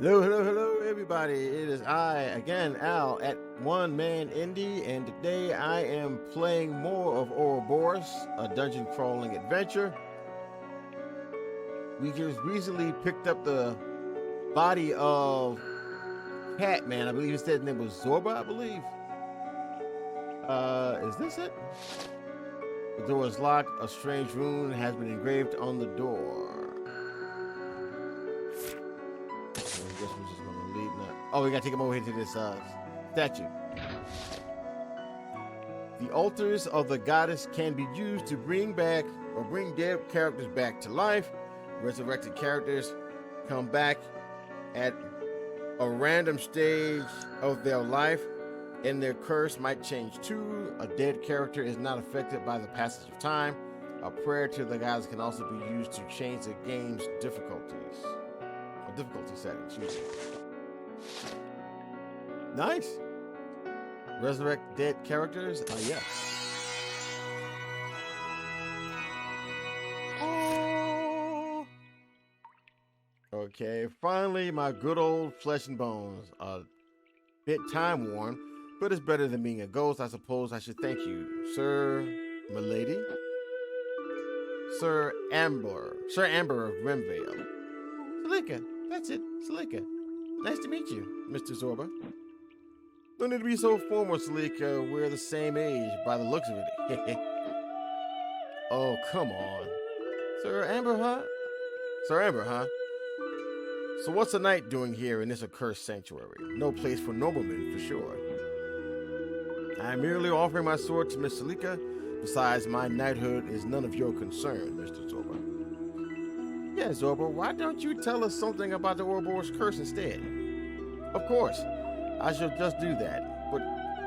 Hello, everybody. It is I, again, Al, at One Man Indie, and today I am playing more of Ouroboros, a dungeon crawling adventure. We just recently picked up the body of Catman. I believe he said his name was Zorba, I believe. Is this it? The door is locked. A strange rune has been engraved on the door. I guess we're just gonna leave now. Oh, we gotta take him over here to this statue. The altars of the goddess can be used to bring back or bring dead characters back to life. Resurrected characters come back at a random stage of their life, and their curse might change too. A dead character is not affected by the passage of time. A prayer to the goddess can also be used to change the game's difficulty settings. Nice. Resurrect dead characters. Yes. Oh. Okay. Finally, my good old flesh and bones. A bit time worn, but it's better than being a ghost. I suppose I should thank you, Sir Milady. Sir Amber of Rimvale. Salika. That's it, Salika. Nice to meet you, Mr. Zorba. Don't need to be so formal, Salika. We're the same age by the looks of it. Oh, come on. Sir Amber, huh? So what's the knight doing here in this accursed sanctuary? No place for noblemen, for sure. I'm merely offering my sword to Miss Salika. Besides, my knighthood is none of your concern, Mr. Zorba. Yeah, Zorba, why don't you tell us something about the Ouroboros curse instead? Of course, I shall just do that, but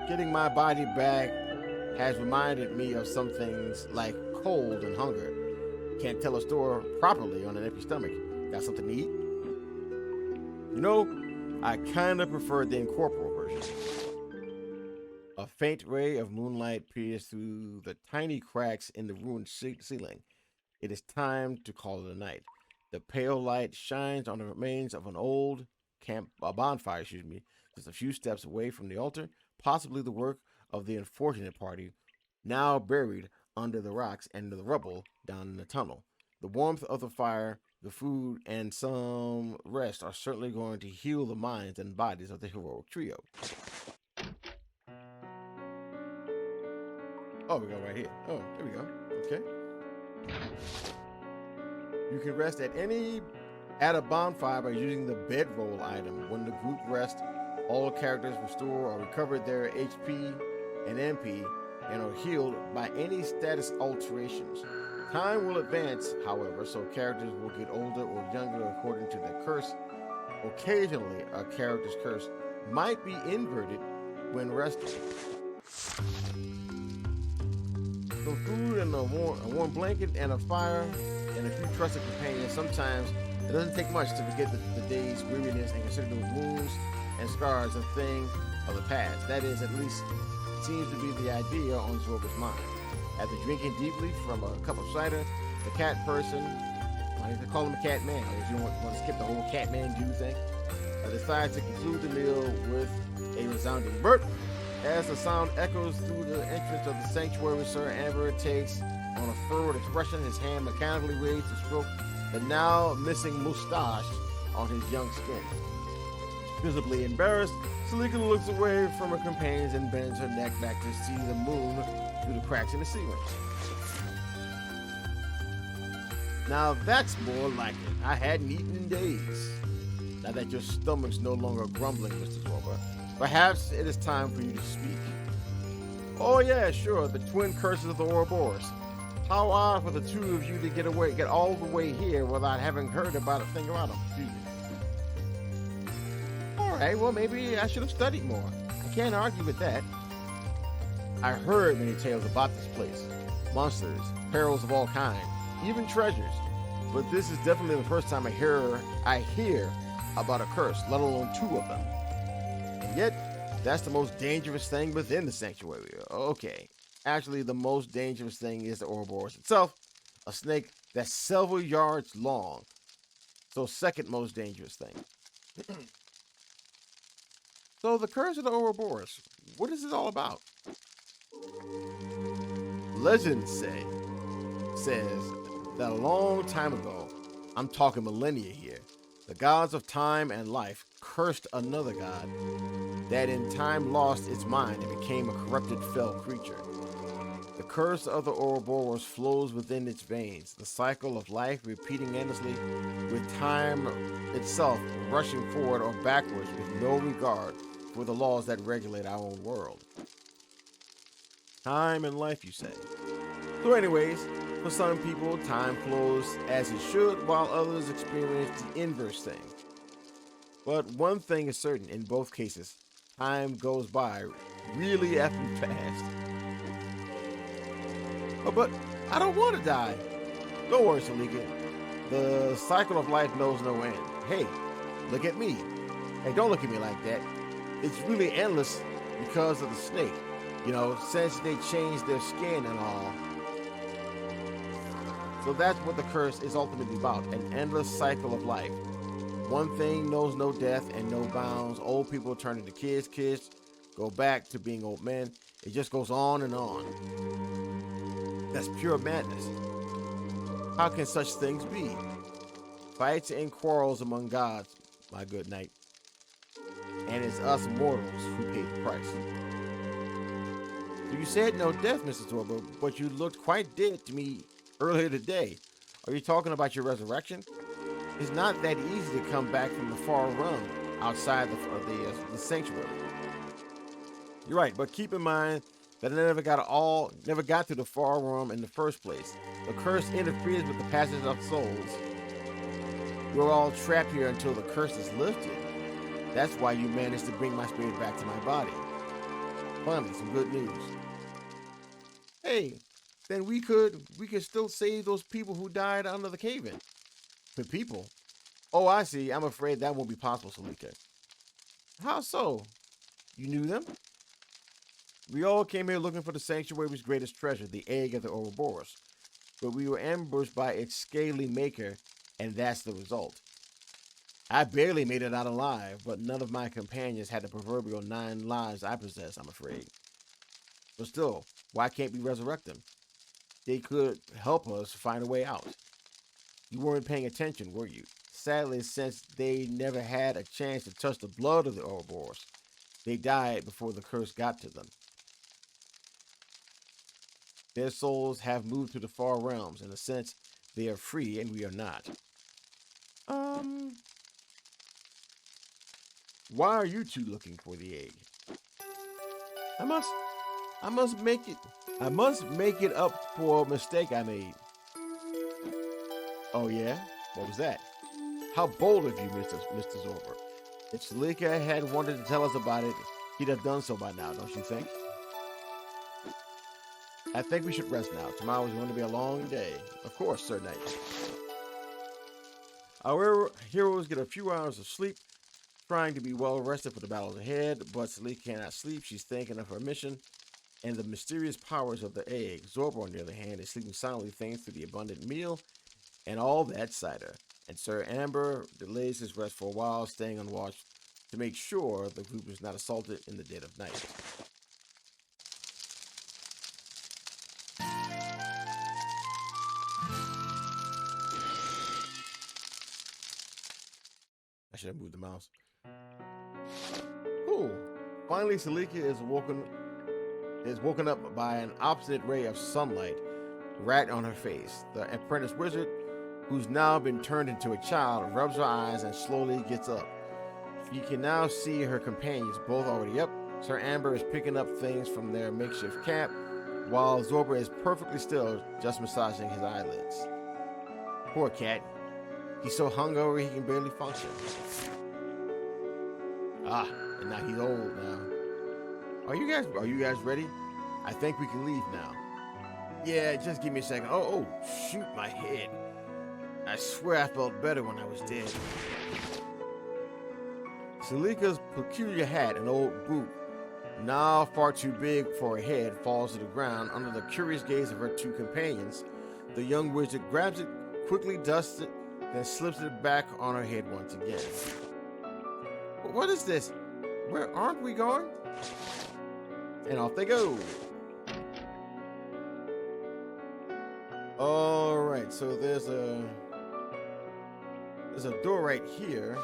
getting my body back has reminded me of some things like cold and hunger. Can't tell a story properly on an empty stomach. Got something to eat? You know, I kinda prefer the incorporeal version. A faint ray of moonlight peers through the tiny cracks in the ruined ceiling. It is time to call it a night. The pale light shines on the remains of an old bonfire, just a few steps away from the altar, possibly the work of the unfortunate party, now buried under the rocks and the rubble down in the tunnel. The warmth of the fire, the food, and some rest are certainly going to heal the minds and bodies of the heroic trio. Oh, we go right here. Oh, here we go. Okay. You can rest at a bonfire by using the bedroll item. When the group rests, all characters restore or recover their HP and MP and are healed by any status alterations. Time will advance, however, so characters will get older or younger according to their curse. Occasionally, a character's curse might be inverted when resting. Some food and a warm blanket and a fire and a few trusted companions. Sometimes it doesn't take much to forget the day's weariness and consider those wounds and scars a thing of the past. That is, at least, seems to be the idea on Zorba's mind. After drinking deeply from a cup of cider, the cat person, I need to call him a cat man, because you don't want to skip the whole cat man dude thing, decides to conclude the meal with a resounding burp. As the sound echoes through the entrance of the sanctuary, Sir Amber takes on a furrowed expression. His hand mechanically raised to stroke the now missing mustache on his young skin. Visibly embarrassed, Salika looks away from her companions and bends her neck back to see the moon through the cracks in the ceiling. Now that's more like it. I hadn't eaten in days. Now that your stomach's no longer grumbling, Mr. Zorba, perhaps it is time for you to speak. Oh yeah, sure, the twin curses of the Ouroboros. How odd for the two of you to get all the way here without having heard about a thing about them. Excuse me. Alright, well maybe I should have studied more. I can't argue with that. I heard many tales about this place. Monsters, perils of all kinds, even treasures. But this is definitely the first time I hear about a curse, let alone two of them. And yet, that's the most dangerous thing within the sanctuary. Okay, actually the most dangerous thing is the Ouroboros itself, a snake that's several yards long. So second most dangerous thing. So the curse of the Ouroboros, what is it all about? Legend says that a long time ago, I'm talking millennia here, the gods of time and life cursed another god that in time lost its mind and became a corrupted fell creature. The curse of the Ouroboros flows within its veins, the cycle of life repeating endlessly, with time itself rushing forward or backwards with no regard for the laws that regulate our own world. Time and life, you say. So anyways, for some people, time flows as it should, while others experience the inverse thing. But one thing is certain in both cases, time goes by really effing fast. Oh, but I don't want to die. Don't worry, Salika. The cycle of life knows no end. Hey, look at me. Hey, don't look at me like that. It's really endless because of the snake. You know, since they changed their skin and all. So that's what the curse is ultimately about, an endless cycle of life. One thing knows no death and no bounds. Old people turn into kids, kids go back to being old men. It just goes on and on. That's pure madness. How can such things be? Fights and quarrels among gods, my good knight. And it's us mortals who pay the price. So you said no death, Mr. Zorba, but you looked quite dead to me earlier today. Are you talking about your resurrection? It's not that easy to come back from the far realm outside the sanctuary. You're right, but keep in mind that I never got to the far realm in the first place. The curse interferes with the passage of souls. We're all trapped here until the curse is lifted. That's why you managed to bring my spirit back to my body. Finally, some good news. Hey, then we could still save those people who died under the cave-in. The people? Oh, I see. I'm afraid that won't be possible, Salika. How so? You knew them? We all came here looking for the sanctuary's greatest treasure, the egg of the Ouroboros. But we were ambushed by its scaly maker, and that's the result. I barely made it out alive, but none of my companions had the proverbial 9 lives I possess, I'm afraid. But still, why can't we resurrect them? They could help us find a way out. You weren't paying attention, were you? Sadly, since they never had a chance to touch the blood of the Ouroboros, they died before the curse got to them. Their souls have moved to the far realms. In a sense, they are free and we are not. Why are you two looking for the egg? I must make it up for a mistake I made. Oh yeah? What was that? How bold of you, Mr. Zorba. If Salika had wanted to tell us about it, he'd have done so by now, don't you think? I think we should rest now. Tomorrow is going to be a long day. Of course, Sir Knight. Our heroes get a few hours of sleep, trying to be well rested for the battles ahead, but Salika cannot sleep. She's thinking of her mission and the mysterious powers of the egg. Zorba, on the other hand, is sleeping soundly thanks to the abundant meal and all that cider. And Sir Amber delays his rest for a while, staying on watch to make sure the group is not assaulted in the dead of night. I should have moved the mouse. Ooh. Finally, Salika is woken up by an opposite ray of sunlight right on her face. The apprentice wizard, who's now been turned into a child, rubs her eyes and slowly gets up. You can now see her companions both already up. Sir Amber is picking up things from their makeshift camp, while Zorba is perfectly still, just massaging his eyelids. Poor cat. He's so hungover he can barely function. Ah, and now he's old now. Are you guys ready? I think we can leave now. Yeah, just give me a second. Oh, shoot, my head. I swear I felt better when I was dead. Salika's peculiar hat and old boot, now far too big for her head, falls to the ground under the curious gaze of her two companions. The young wizard grabs it, quickly dusts it, then slips it back on her head once again. What is this? Where aren't we going? And off they go. All right, so there's a door right here.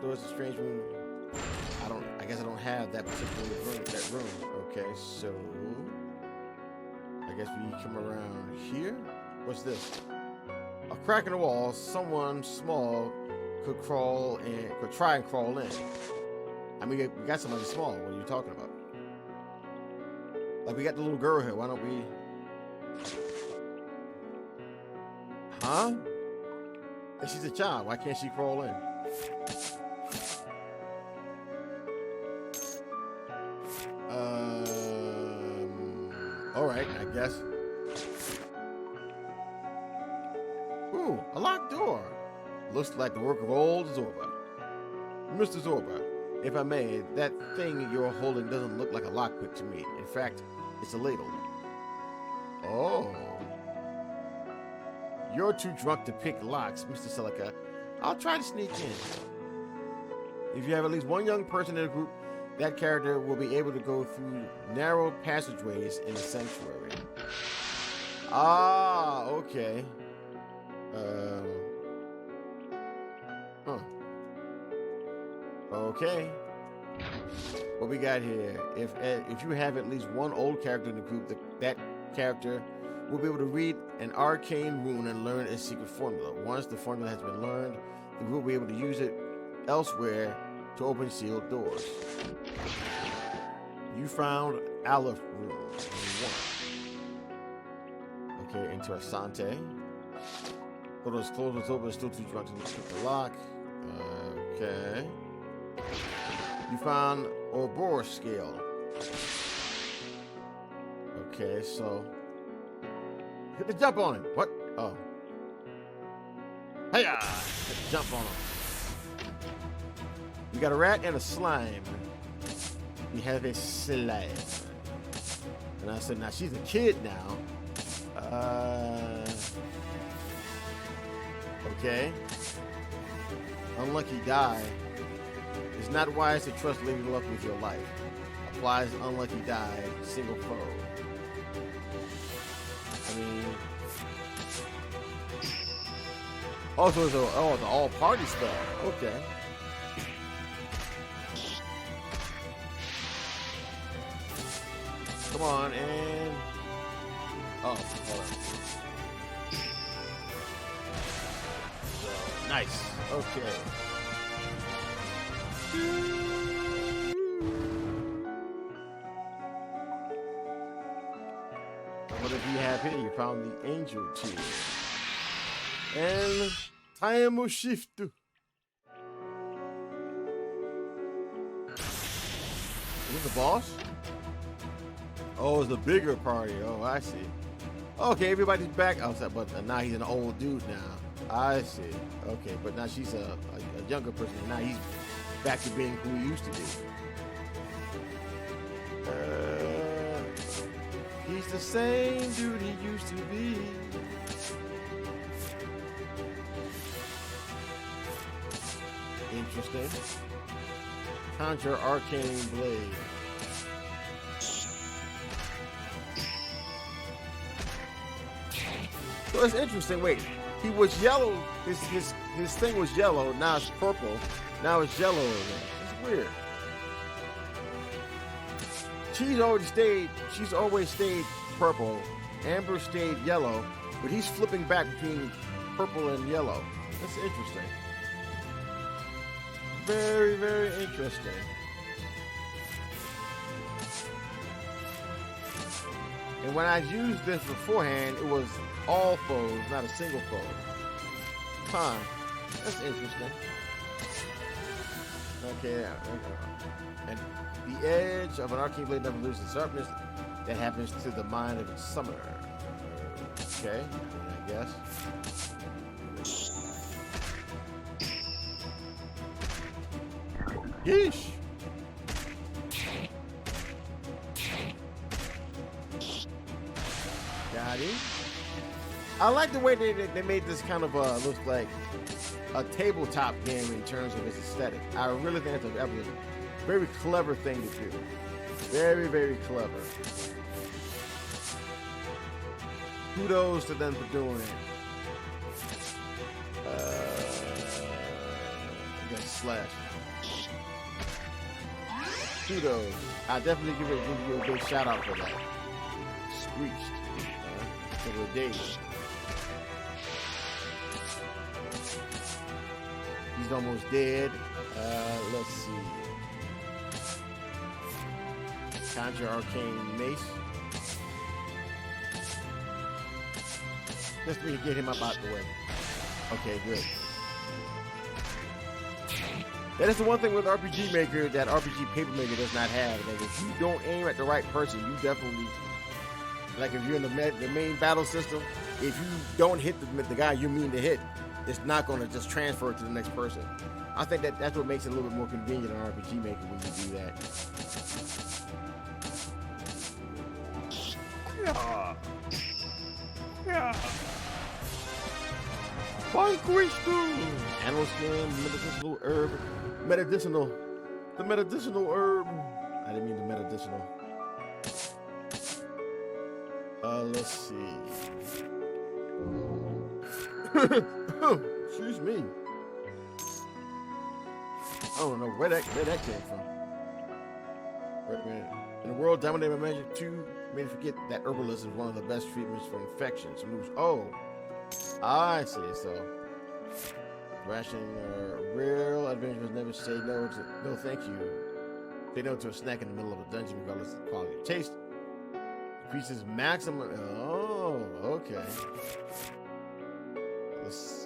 Door's a strange room. I guess I don't have that particular room. Okay, so I guess we come around here. What's this? A crack in the wall. Someone small could try and crawl in. I mean, we got somebody small. What are you talking about? Like, we got the little girl here. Why don't we? Huh? And she's a child. Why can't she crawl in? All right, I guess. Ooh, a locked door. Looks like the work of old Zorba. Mr. Zorba, if I may, that thing you're holding doesn't look like a lockpick to me. In fact, it's a ladle. Oh. You're too drunk to pick locks, Mr. Celica. I'll try to sneak in. If you have at least one young person in the group, that character will be able to go through narrow passageways in the sanctuary. Ah, okay. Okay. What we got here? If you have at least one old character in the group, that character will be able to read an arcane rune and learn a secret formula. Once the formula has been learned, the group will be able to use it elsewhere to open sealed doors. You found Aleph rune. Okay, interessante. Put those closers open, still too drunk to pick the lock. Okay. You found Ouroboros scale. Okay, so hit the jump on him. What? Oh. Hey-ya! Hit the jump on him. You got a rat and a slime. You have a slime. And I said, now she's a kid now. Okay. Unlucky die. It's not wise to trust Lady Luck with your life. Applies unlucky die, single foe. I mean, also it's an all-party spell. Okay. Come on, and oh, hold on. So, nice. Okay. What did you have here? You found the angel tear. And time will shift. Is this the boss? Oh, it's the bigger party. Oh, I see. Okay, everybody's back. Oh, but now he's an old dude now. I see. Okay, but now she's a younger person. Now he's back to being who he used to be. He's the same dude he used to be. Interesting. Conjure arcane blade. So it's interesting. Wait, he was yellow. His thing was yellow. Now it's purple. Now it's yellow again. It's weird. She's always stayed purple. Amber stayed yellow, but he's flipping back between purple and yellow. That's interesting. Very, very interesting. And when I used this beforehand, it was all foes, not a single foe. Huh. That's interesting. Okay, yeah. And the edge of an arcane blade never loses sharpness. That happens to the mind of its summoner. Okay, I guess. Yeesh. Got him. I like the way they made this kind of looks like a tabletop game in terms of its aesthetic. I really think that was a very clever thing to do. Very, very clever. Kudos to them for doing it. I guess slash. Kudos. I definitely give you a big shout out for that. Screeched. For the days. He's almost dead. Let's see. Conjure Arcane Mace. Just to get him up out the way. Okay, good. That is the one thing with RPG Maker that RPG Paper Maker does not have. Like if you don't aim at the right person, you definitely, like if you're in the main battle system, if you don't hit the guy you mean to hit, it's not going to just transfer to the next person. I think that's what makes it a little bit more convenient on RPG Maker when you do that. Yeah. Yeah. Vanquished. Animal skin, medicinal herb. Medicinal. The medicinal herb. I didn't mean the medicinal. Let's see. Excuse me. I don't know where that came from. Wait a minute. In a world dominated by magic, 2 made me forget that herbalism is one of the best treatments for infections. Oh, I see. So, rationing real adventurers never say no thank you. Say no to a snack in the middle of a dungeon regardless of the quality of taste. Increases maximum. Oh, okay.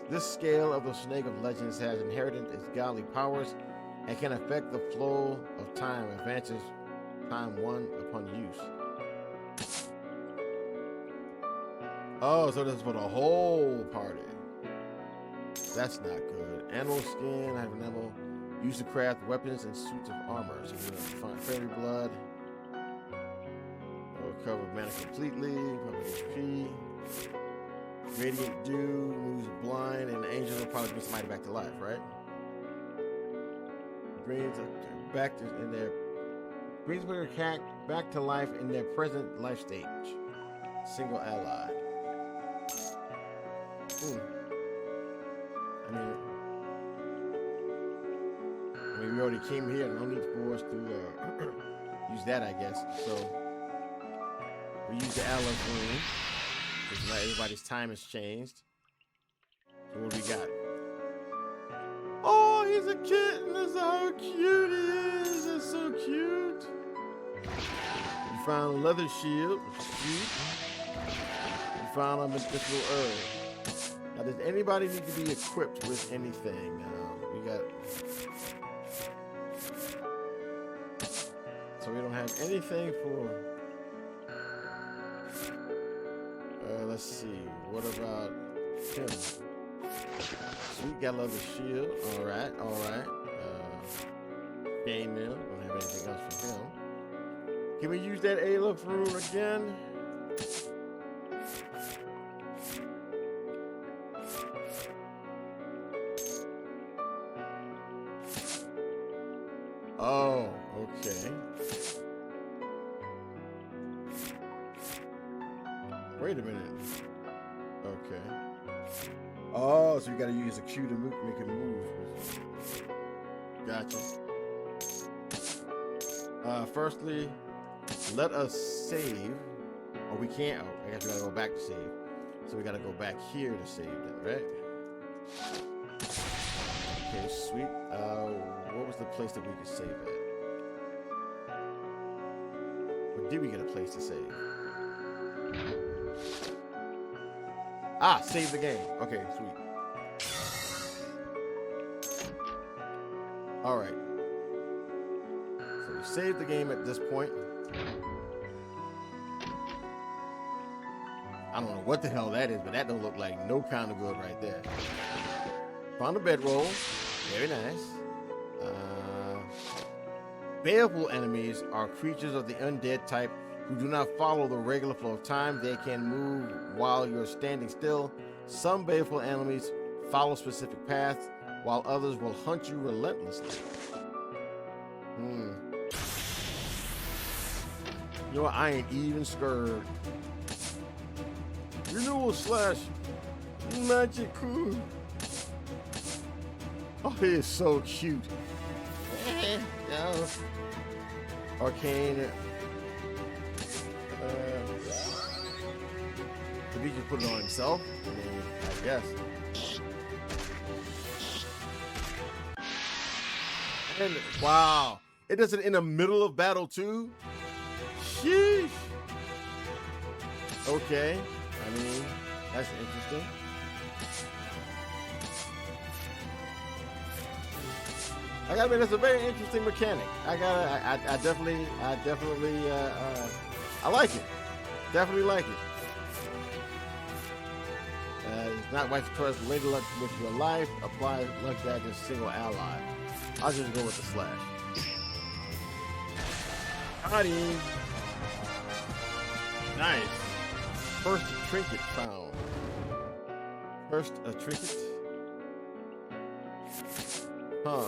This scale of the Snake of Legends has inherited its godly powers and can affect the flow of time. Advances time 1 upon use. Oh, so this is for the whole party. That's not good. Animal skin, I have an animal. Used to craft weapons and suits of armor. So you're gonna find fairy blood. Recover mana completely. HP. Radiant Dew moves blind, and the angel will probably bring somebody back to life, right? Brings back to in their brings player cat back to life in their present life stage. Single ally. I mean, we already came here. No need for us to use that, I guess. So we use the ally room. Because not everybody's time has changed. So what do we got? Oh, he's a kitten. That's how cute he is. That's so cute. You found a leather shield, which is cute. You found a medicinal herb. Now, does anybody need to be equipped with anything? We got. So we don't have anything for. Let's see. What about him? Sweet got leather shield. All right. Game mill. Don't have anything else for him. Can we use that Aleph rune again? Oh, okay. Wait a minute. Okay. Oh, so you gotta use a Q to make it move. Gotcha. Firstly, let us save. Oh, we can't. Oh, I guess we gotta go back to save. So we gotta go back here to save then, right? Okay, sweet. What was the place that we could save at? Or did we get a place to save? Ah, save the game. Okay, sweet. All right. So we saved the game at this point. I don't know what the hell that is, but that don't look like no kind of good right there. Found a bedroll. Very nice. Baleful enemies are creatures of the undead type who do not follow the regular flow of time. They can move while you're standing still. Some baleful enemies follow specific paths, while others will hunt you relentlessly. You know what? I ain't even scared. Renewal slash magic cool. Oh, he is so cute. No. Arcane. Did he just put it on himself? I mean, I guess. And wow, it does it in the middle of battle too. Sheesh. Okay, I mean, that's interesting. I gotta admit, that's a very interesting mechanic. I definitely, I like it. Definitely like it. It's not white trust. Lady luck with your life. Apply luck that to a single ally. I'll just go with the slash. Howdy. Nice. First trinket found. First a trinket. Huh.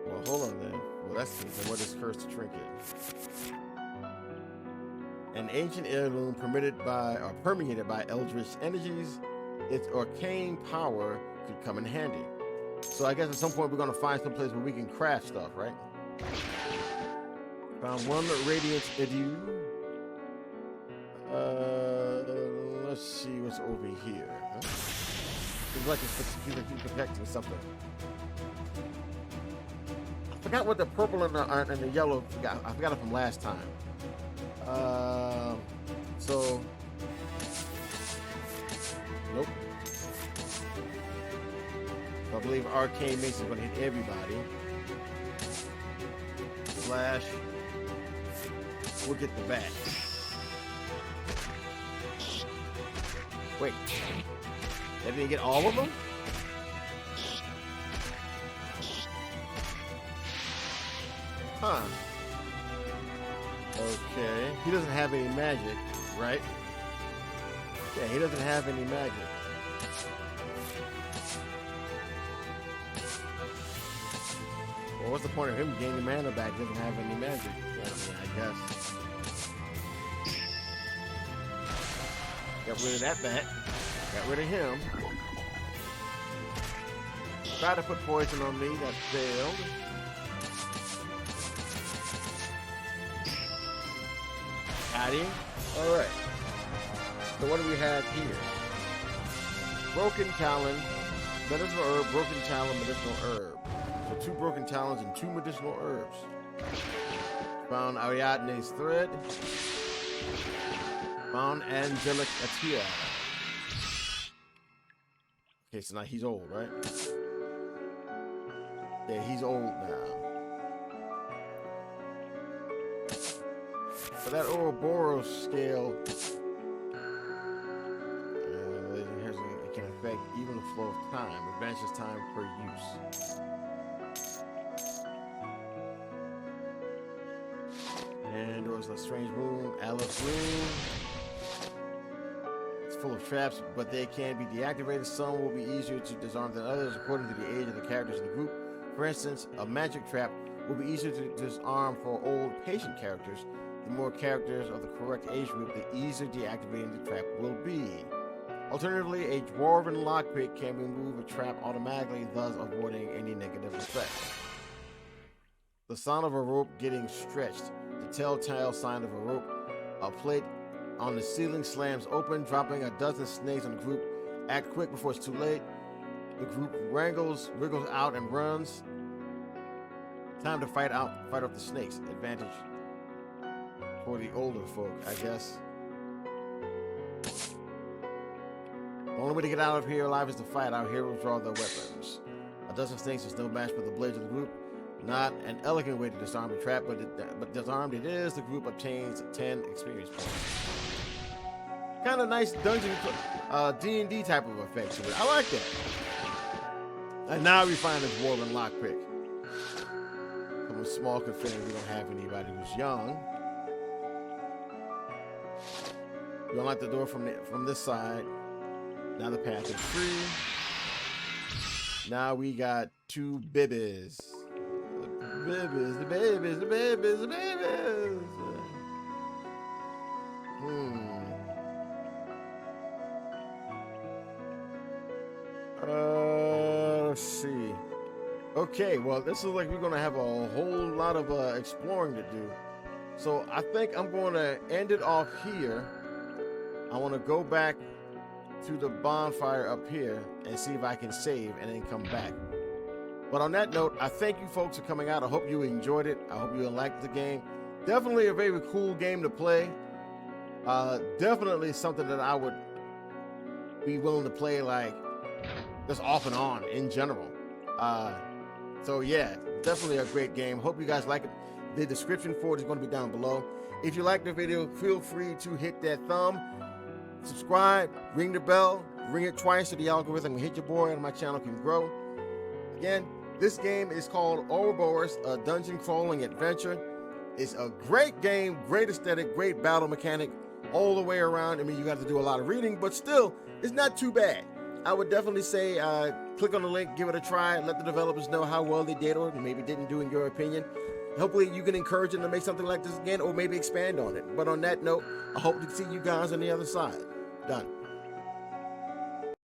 Well, hold on then. Well, that's what is cursed trinket? An ancient heirloom permeated by eldritch energies. Its arcane power could come in handy. So I guess at some point we're gonna find some place where we can craft stuff, right? Found one radiant edu. Let's see what's over here. Huh? Seems like it's protecting something. I forgot what the purple and the yellow. I forgot it from last time. So nope. I believe Arcane Mace is going to hit everybody. Slash. We'll get the bat. Wait. That didn't get all of them? Huh. Okay. He doesn't have any magic, right? Yeah, he doesn't have any magic. Well, what's the point of him gaining mana back? He doesn't have any magic. I guess. Got rid of that bat. Got rid of him. Tried to put poison on me. That failed. Got him. Alright. So what do we have here? Broken Talon, medicinal herb, broken talon, medicinal herb. So 2 broken talons and 2 medicinal herbs. Found Ariadne's thread. Found angelic Atia. Okay, so now he's old, right? Yeah, he's old now. For that Ouroboros scale, it can affect even the flow of time. Advances time per use. And there was a strange room, Alice room. It's full of traps, but they can be deactivated. Some will be easier to disarm than others according to the age of the characters in the group. For instance, a magic trap will be easier to disarm for old patient characters. The more characters of the correct age group, the easier deactivating the trap will be. Alternatively, a dwarven lockpick can remove a trap automatically, thus avoiding any negative effects. The sound of a rope getting stretched, the telltale sign of a rope. A plate on the ceiling slams open, dropping a dozen snakes on the group. Act quick before it's too late. The group wriggles out and runs. Time to fight off the snakes. Advantage for the older folk, I guess. The only way to get out of here alive is to fight. Our heroes draw their weapons. A dozen snakes is no match for the blades of the group. Not an elegant way to disarm a trap, but disarmed it is. The group obtains 10 experience points. kind of nice dungeon D&D type of effect to it. I like that. And now we find this dwarven lockpick. From a small confinity, we don't have anybody who's young. We unlock the door from this side. Now the path is free. Now we got 2 bibbies. The babies. Let's see. Okay, well, this is like we're gonna have a whole lot of exploring to do. So I think I'm gonna end it off here. I want to go back to the bonfire up here and see if I can save and then come back. But on that note, I thank you folks for coming out. I hope you enjoyed it. I hope you liked the game. Definitely a very cool game to play. Definitely something that I would be willing to play like just off and on in general. So yeah, definitely a great game. Hope you guys like it. The description for it is going to be down below. If you like the video, feel free to hit that thumb, subscribe, ring the bell, ring it twice so the algorithm can hit your boy and my channel can grow. Again, this game is called Ouroboros, a dungeon crawling adventure. It's a great game, great aesthetic, great battle mechanic all the way around. I mean, you have to do a lot of reading, but still, it's not too bad. I would definitely say click on the link, give it a try, let the developers know how well they did or maybe didn't do in your opinion. Hopefully you can encourage them to make something like this again or maybe expand on it. But on that note, I hope to see you guys on the other side. Done.